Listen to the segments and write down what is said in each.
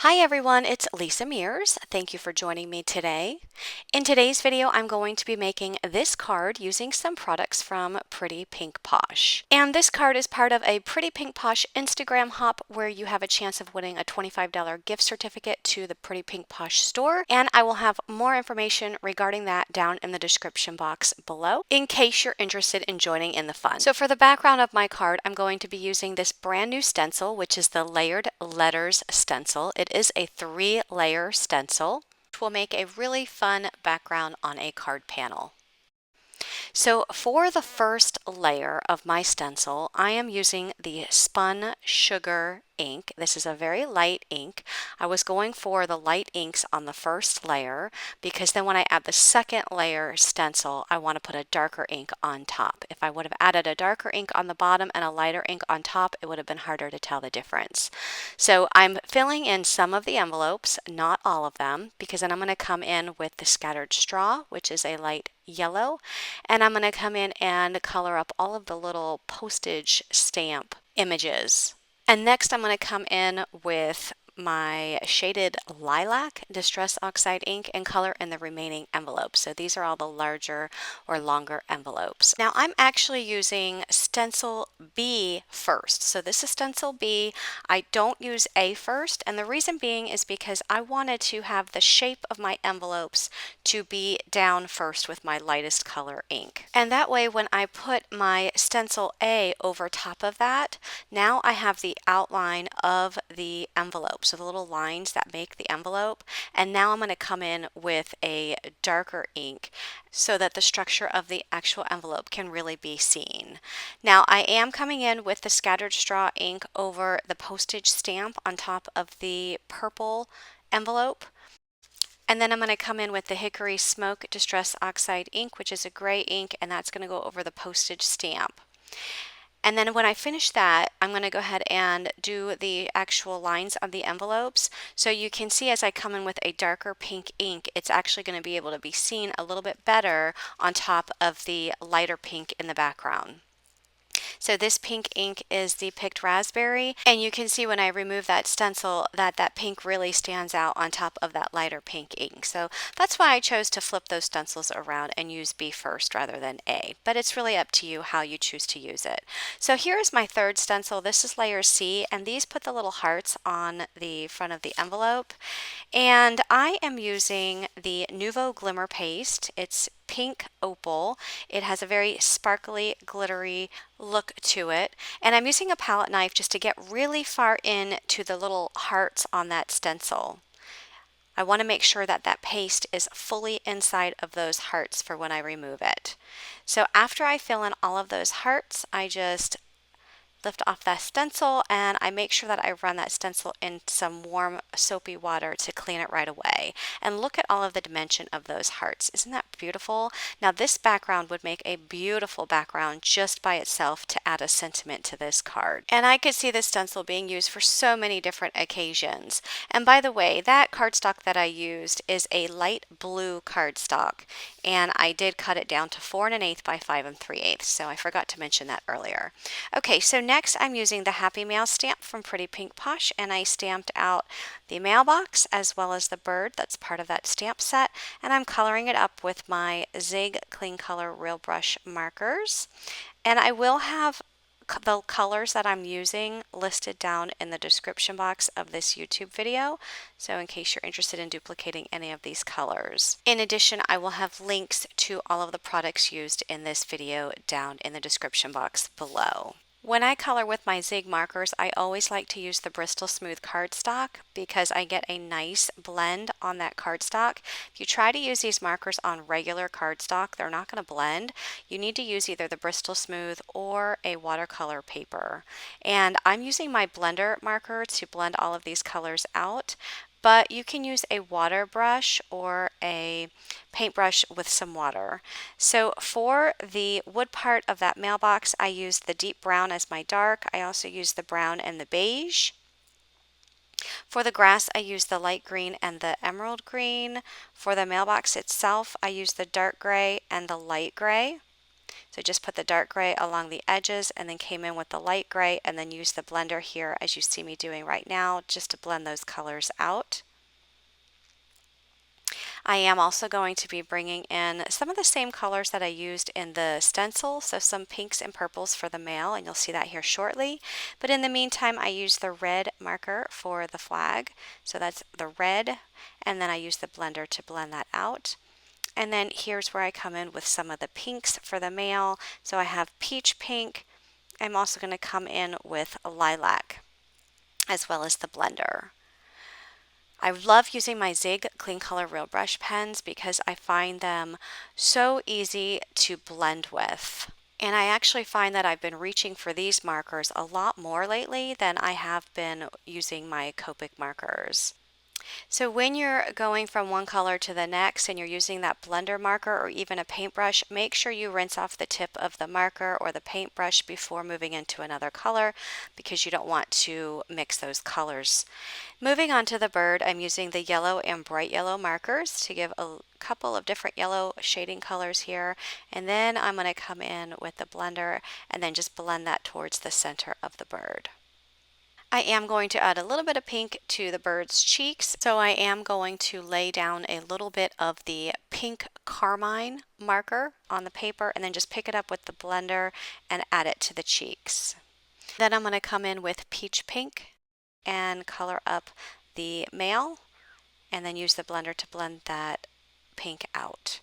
Hi everyone, it's Lisa Mears. Thank you for joining me today. In today's video, I'm going to be making this card using some products from Pretty Pink Posh. And this card is part of a Pretty Pink Posh Instagram hop where you have a chance of winning a $25 gift certificate to the Pretty Pink Posh store. And I will have more information regarding that down in the description box below in case you're interested in joining in the fun. So for the background of my card, I'm going to be using this brand new stencil, which is the Layered Letters stencil. It is a 3-layer stencil, which will make a really fun background on a card panel. So for the first layer of my stencil, I am using the Spun Sugar ink. This is a very light ink. I was going for the light inks on the first layer because then when I add the second layer stencil, I want to put a darker ink on top. If I would have added a darker ink on the bottom and a lighter ink on top, it would have been harder to tell the difference. So I'm filling in some of the envelopes, not all of them, because then I'm going to come in with the scattered straw, which is a light yellow, and I'm going to come in and color up all of the little postage stamp images. And next I'm going to come in with my shaded Lilac Distress Oxide ink and color in the remaining envelopes. So these are all the larger or longer envelopes. Now I'm actually using Stencil B first. So this is Stencil B. I don't use A first, and the reason being is because I wanted to have the shape of my envelopes to be down first with my lightest color ink. And that way when I put my Stencil A over top of that, now I have the outline of the envelope. So the little lines that make the envelope. And now I'm going to come in with a darker ink so that the structure of the actual envelope can really be seen. Now I am coming in with the scattered straw ink over the postage stamp on top of the purple envelope. And then I'm going to come in with the Hickory Smoke Distress Oxide ink, which is a gray ink, and that's going to go over the postage stamp. And then when I finish that, I'm going to go ahead and do the actual lines on the envelopes. So you can see as I come in with a darker pink ink, it's actually going to be able to be seen a little bit better on top of the lighter pink in the background. So this pink ink is the Picked Raspberry, and you can see when I remove that stencil that that pink really stands out on top of that lighter pink ink. So that's why I chose to flip those stencils around and use B first rather than A, but it's really up to you how you choose to use it. So here's my third stencil. This is layer C, and these put the little hearts on the front of the envelope. And I am using the Nuvo Glimmer Paste. It's pink opal. It has a very sparkly, glittery look to it. And I'm using a palette knife just to get really far in to the little hearts on that stencil. I want to make sure that that paste is fully inside of those hearts for when I remove it. So after I fill in all of those hearts, I just lift off that stencil and I make sure that I run that stencil in some warm soapy water to clean it right away. And look at all of the dimension of those hearts. Isn't that beautiful? Now this background would make a beautiful background just by itself to add a sentiment to this card. And I could see this stencil being used for so many different occasions. And by the way, that cardstock that I used is a light blue cardstock, and I did cut it down to 4 1/8 by 5 3/8, so I forgot to mention that earlier. Okay, so next I'm using the Happy Mail stamp from Pretty Pink Posh, and I stamped out the mailbox as well as the bird that's part of that stamp set, and I'm coloring it up with my Zig Clean Color Real Brush markers. And I will have the colors that I'm using listed down in the description box of this YouTube video, so in case you're interested in duplicating any of these colors. In addition, I will have links to all of the products used in this video down in the description box below. When I color with my Zig markers, I always like to use the Bristol Smooth cardstock because I get a nice blend on that cardstock. If you try to use these markers on regular cardstock, they're not going to blend. You need to use either the Bristol Smooth or a watercolor paper. And I'm using my blender marker to blend all of these colors out, but you can use a water brush or a paintbrush with some water. So for the wood part of that mailbox, I used the deep brown as my dark. I also used the brown and the beige. For the grass, I used the light green and the emerald green. For the mailbox itself, I used the dark gray and the light gray. So just put the dark gray along the edges and then came in with the light gray and then used the blender here as you see me doing right now just to blend those colors out. I am also going to be bringing in some of the same colors that I used in the stencil, so some pinks and purples for the male, and you'll see that here shortly. But in the meantime, I use the red marker for the flag, so that's the red, and then I use the blender to blend that out. And then here's where I come in with some of the pinks for the male. So I have peach pink. I'm also going to come in with lilac as well as the blender. I love using my Zig Clean Color Real Brush pens because I find them so easy to blend with. And I actually find that I've been reaching for these markers a lot more lately than I have been using my Copic markers. So when you're going from one color to the next and you're using that blender marker or even a paintbrush, make sure you rinse off the tip of the marker or the paintbrush before moving into another color because you don't want to mix those colors. Moving on to the bird, I'm using the yellow and bright yellow markers to give a couple of different yellow shading colors here, and then I'm going to come in with the blender and then just blend that towards the center of the bird. I am going to add a little bit of pink to the bird's cheeks, so I am going to lay down a little bit of the pink Carmine marker on the paper and then just pick it up with the blender and add it to the cheeks. Then I'm going to come in with peach pink and color up the male and then use the blender to blend that pink out.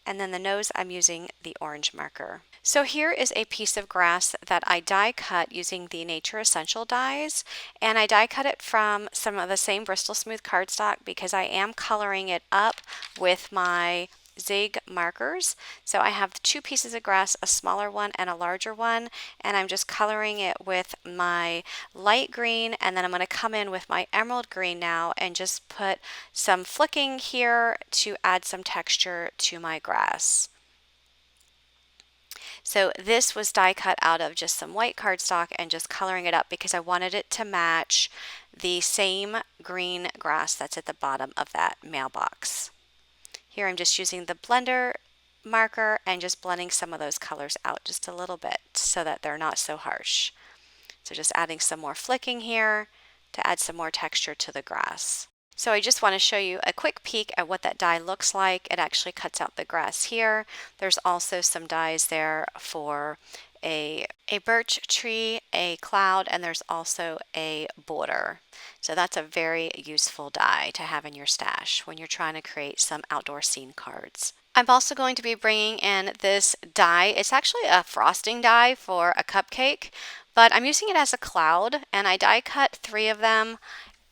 And then the nose, I'm using the orange marker. So here is a piece of grass that I die cut using the Nature Essential dies, and I die cut it from some of the same Bristol Smooth cardstock because I am coloring it up with my Zig markers. So I have two pieces of grass, a smaller one and a larger one, and I'm just coloring it with my light green, and then I'm going to come in with my emerald green now and just put some flicking here to add some texture to my grass. So this was die cut out of just some white cardstock and just coloring it up because I wanted it to match the same green grass that's at the bottom of that mailbox. Here I'm just using the blender marker and just blending some of those colors out just a little bit so that they're not so harsh. So just adding some more flicking here to add some more texture to the grass. So I just want to show you a quick peek at what that die looks like. It actually cuts out the grass here. There's also some dies there for a birch tree, a cloud, and there's also a border. So that's a very useful die to have in your stash when you're trying to create some outdoor scene cards. I'm also going to be bringing in this die. It's actually a frosting die for a cupcake, but I'm using it as a cloud, and I die cut 3 of them.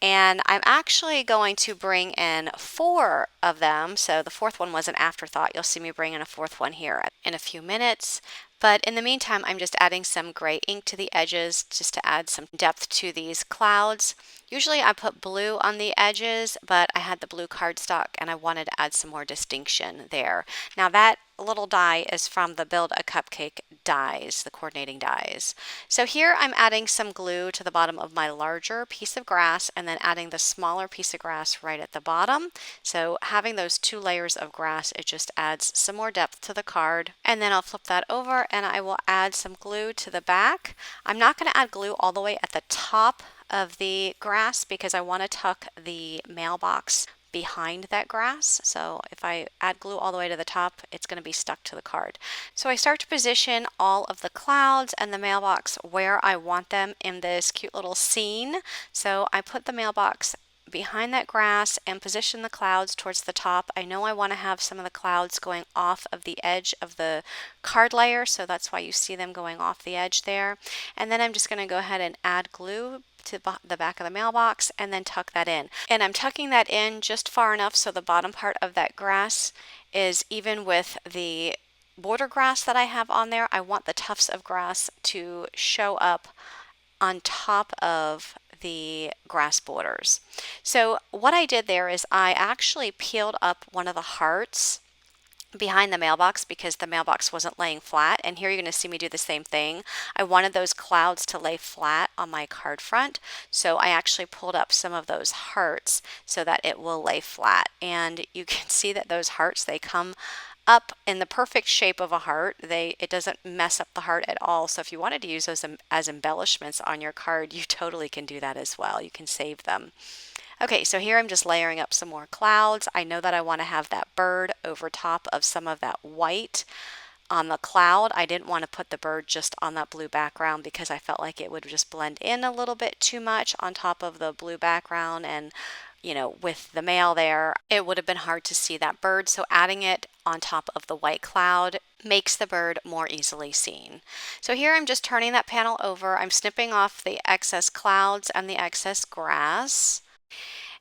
And I'm actually going to bring in 4 of them. So the 4th one was an afterthought. You'll see me bring in a 4th one here in a few minutes. But in the meantime, I'm just adding some gray ink to the edges just to add some depth to these clouds. Usually I put blue on the edges, but I had the blue cardstock and I wanted to add some more distinction there. Now that little die is from the Build-a-Cupcake dies, the coordinating dies. So here I'm adding some glue to the bottom of my larger piece of grass and then adding the smaller piece of grass right at the bottom. So having those 2 layers of grass, it just adds some more depth to the card. And then I'll flip that over and I will add some glue to the back. I'm not going to add glue all the way at the top of the grass because I want to tuck the mailbox behind that grass. So if I add glue all the way to the top, it's going to be stuck to the card. So I start to position all of the clouds and the mailbox where I want them in this cute little scene. So I put the mailbox behind that grass and position the clouds towards the top. I know I want to have some of the clouds going off of the edge of the card layer, so that's why you see them going off the edge there. And then I'm just going to go ahead and add glue to the back of the mailbox and then tuck that in. And I'm tucking that in just far enough so the bottom part of that grass is even with the border grass that I have on there. I want the tufts of grass to show up on top of the grass borders. So what I did there is I actually peeled up one of the hearts behind the mailbox because the mailbox wasn't laying flat, and here you're going to see me do the same thing. I wanted those clouds to lay flat on my card front, so I actually pulled up some of those hearts so that it will lay flat, and you can see that those hearts, they come up in the perfect shape of a heart. It doesn't mess up the heart at all. So if you wanted to use those as embellishments on your card, you totally can do that as well. You can save them. Okay, so here I'm just layering up some more clouds. I know that I want to have that bird over top of some of that white on the cloud. I didn't want to put the bird just on that blue background because I felt like it would just blend in a little bit too much on top of the blue background, and with the male there, it would have been hard to see that bird. So adding it on top of the white cloud makes the bird more easily seen. So here I'm just turning that panel over. I'm snipping off the excess clouds and the excess grass.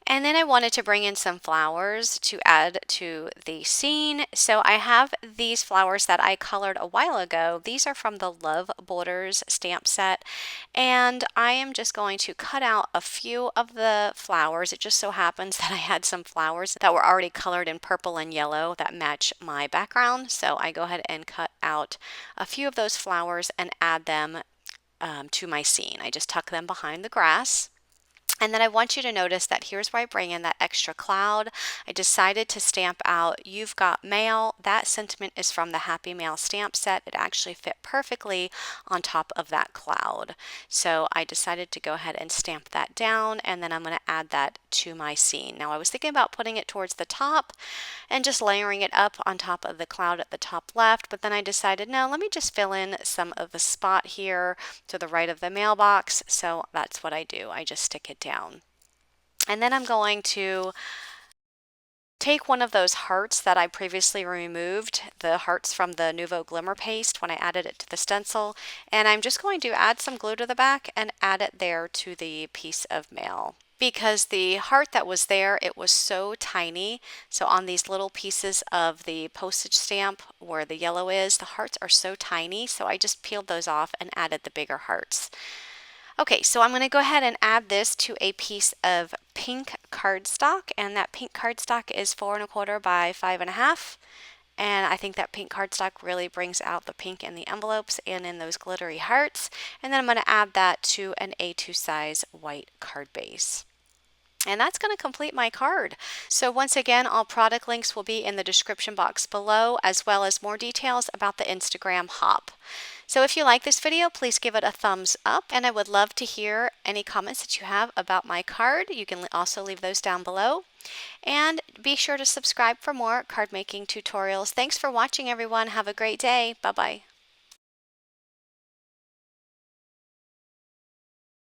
And then I wanted to bring in some flowers to add to the scene. So I have these flowers that I colored a while ago. These are from the Love Borders stamp set. And I am just going to cut out a few of the flowers. It just so happens that I had some flowers that were already colored in purple and yellow that match my background. So I go ahead and cut out a few of those flowers and add them to my scene. I just tuck them behind the grass. And then I want you to notice that here's where I bring in that extra cloud. I decided to stamp out "You've Got Mail." That sentiment is from the Happy Mail stamp set. It actually fit perfectly on top of that cloud. So I decided to go ahead and stamp that down, and then I'm going to add that to my scene. Now I was thinking about putting it towards the top and just layering it up on top of the cloud at the top left, but then I decided, no, let me just fill in some of the spot here to the right of the mailbox. So that's what I do. I just stick it down. And then I'm going to take one of those hearts that I previously removed, the hearts from the Nuvo glimmer paste when I added it to the stencil, and I'm just going to add some glue to the back and add it there to the piece of mail. Because the heart that was there, it was so tiny. So on these little pieces of the postage stamp where the yellow is, the hearts are so tiny. So I just peeled those off and added the bigger hearts. Okay, so I'm going to go ahead and add this to a piece of pink cardstock, and that pink cardstock is 4 1/4 by 5 1/2. And I think that pink cardstock really brings out the pink in the envelopes and in those glittery hearts. And then I'm going to add that to an A2 size white card base. And that's going to complete my card. So once again, all product links will be in the description box below, as well as more details about the Instagram hop. So if you like this video, please give it a thumbs up, and I would love to hear any comments that you have about my card. You can also leave those down below. And be sure to subscribe for more card making tutorials. Thanks for watching, everyone. Have a great day. Bye-bye.